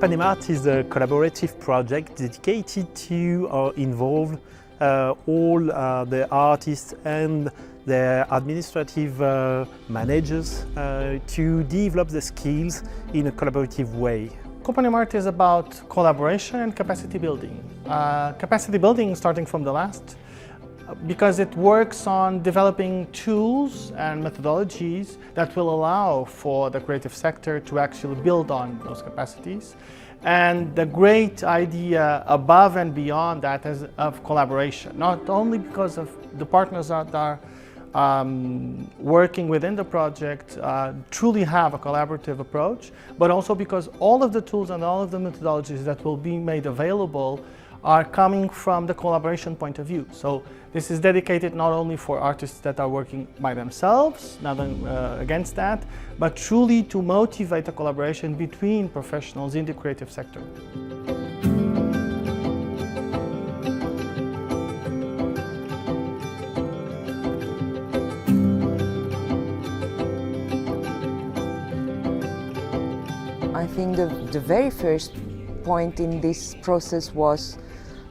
Coopanimart is a collaborative project dedicated to involve all the artists and their administrative managers to develop the skills in a collaborative way. Coopanimart is about collaboration and capacity building. Capacity building starting from the last, because it works on developing tools and methodologies that will allow for the creative sector to actually build on those capacities. And the great idea above and beyond that is of collaboration, not only because of the partners that are working within the project truly have a collaborative approach, but also because all of the tools and all of the methodologies that will be made available are coming from the collaboration point of view. So this is dedicated not only for artists that are working by themselves, nothing against that, but truly to motivate a collaboration between professionals in the creative sector. I think the very first point in this process was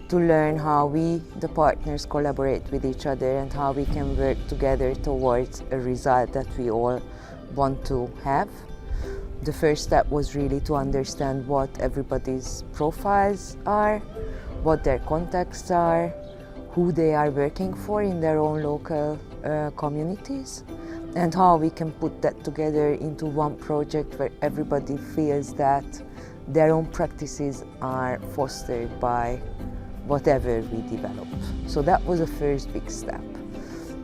to learn how we, the partners, collaborate with each other and how we can work together towards a result that we all want to have. The first step was really to understand what everybody's profiles are, what their contexts are, who they are working for in their own local communities, and how we can put that together into one project where everybody feels that their own practices are fostered by whatever we develop. So that was the first big step.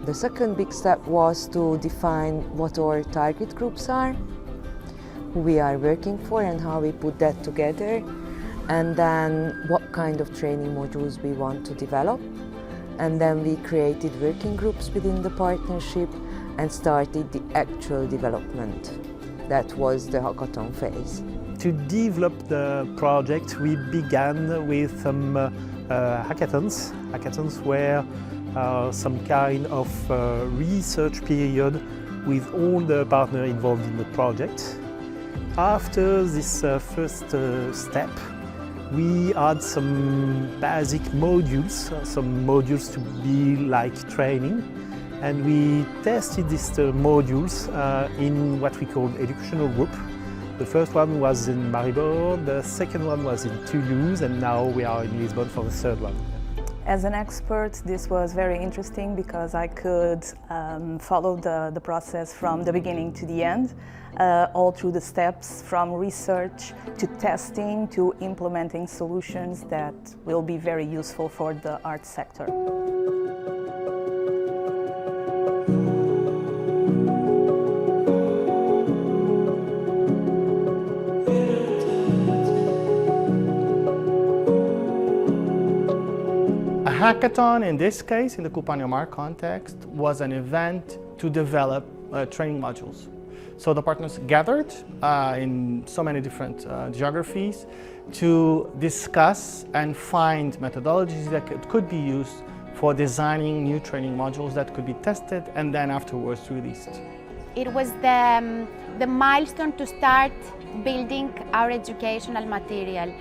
The second big step was to define what our target groups are, who we are working for and how we put that together, and then what kind of training modules we want to develop. And then we created working groups within the partnership and started the actual development. That was the hackathon phase. To develop the project, we began with some hackathons. Hackathons were some kind of research period with all the partners involved in the project. After this first step, we had some basic modules, to be like training, and we tested these modules in what we call educational group. The first one was in Maribor, the second one was in Toulouse, and now we are in Lisbon for the third one. As an expert, this was very interesting because I could follow the process from the beginning to the end, all through the steps from research to testing to implementing solutions that will be very useful for the art sector. A hackathon, in this case, in the Coopanimart context, was an event to develop training modules. So the partners gathered in so many different geographies to discuss and find methodologies that could be used for designing new training modules that could be tested and then afterwards released. It was the milestone to start building our educational material.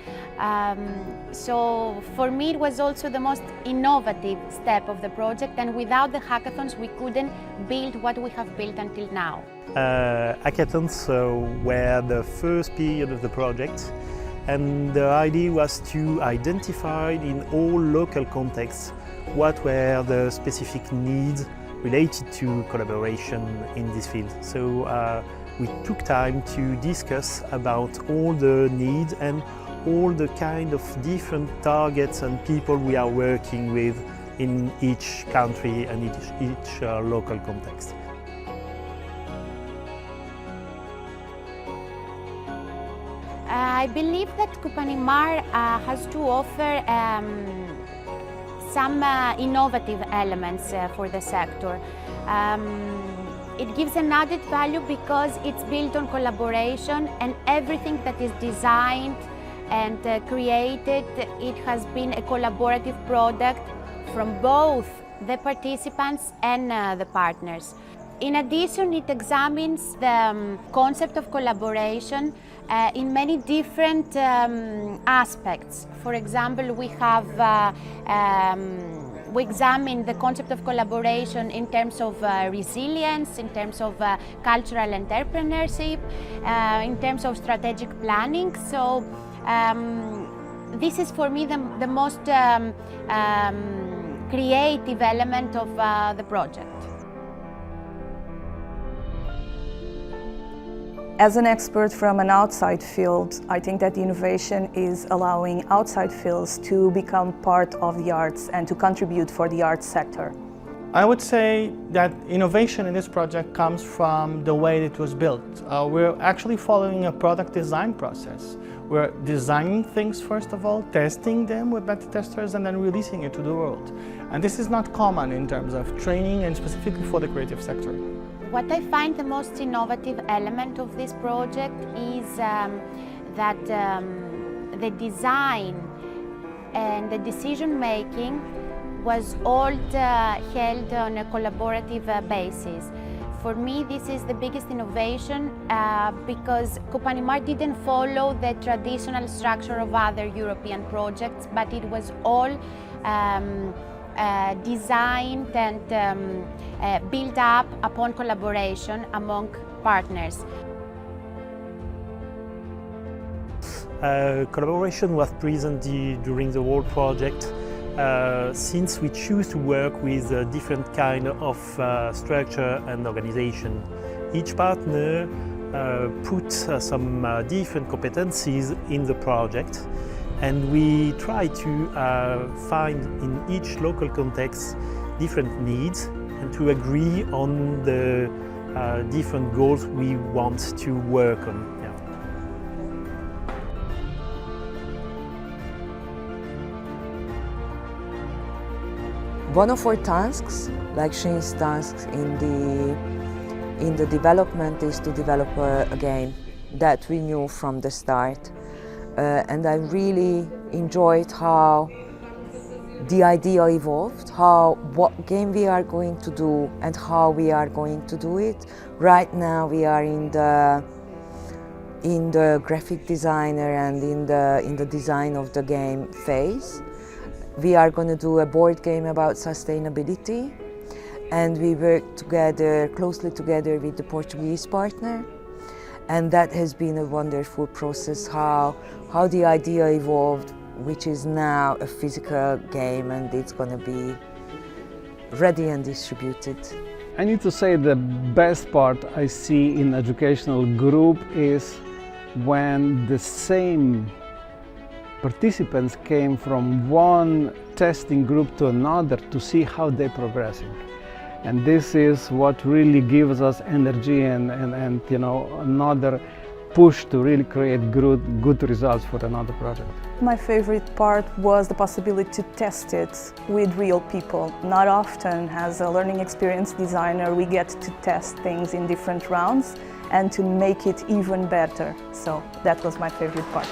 So for me it was also the most innovative step of the project, and without the hackathons we couldn't build what we have built until now. Hackathons were the first period of the project, and the idea was to identify in all local contexts what were the specific needs related to collaboration in this field. So we took time to discuss about all the needs and all the kind of different targets and people we are working with in each country and each local context. I believe that Coopanimart has to offer some innovative elements for the sector. It gives an added value because it's built on collaboration, and everything that is designed and created, it has been a collaborative product from both the participants and the partners. In addition, it examines the concept of collaboration in many different aspects. For example, we examine the concept of collaboration in terms of resilience, in terms of cultural entrepreneurship, in terms of strategic planning. So this is for me the most creative element of the project. As an expert from an outside field, I think that the innovation is allowing outside fields to become part of the arts and to contribute for the arts sector. I would say that innovation in this project comes from the way it was built. We're actually following a product design process. We're designing things first of all, testing them with beta testers, and then releasing it to the world. And this is not common in terms of training and specifically for the creative sector. What I find the most innovative element of this project is that the design and the decision making was all held on a collaborative basis. For me, this is the biggest innovation because Coopanimart didn't follow the traditional structure of other European projects, but it was all designed and built up upon collaboration among partners. Collaboration was present during the whole project since we choose to work with a different kind of structure and organization. Each partner put some different competencies in the project, and we try to find in each local context different needs and to agree on the different goals we want to work on. Yeah. One of our tasks, like Shane's tasks in the development, is to develop a game that we knew from the start. And I really enjoyed how the idea evolved, what game we are going to do and how we are going to do it. Right now we are in the graphic designer and in the design of the game phase. We are going to do a board game about sustainability, and we work closely together with the Portuguese partner. And that has been a wonderful process, how the idea evolved, which is now a physical game, and it's going to be ready and distributed. I need to say the best part I see in educational group is when the same participants came from one testing group to another to see how they're progressing. And this is what really gives us energy and you know, another push to really create good results for another project. My favorite part was the possibility to test it with real people. Not often as a learning experience designer we get to test things in different rounds and to make it even better. So that was my favorite part.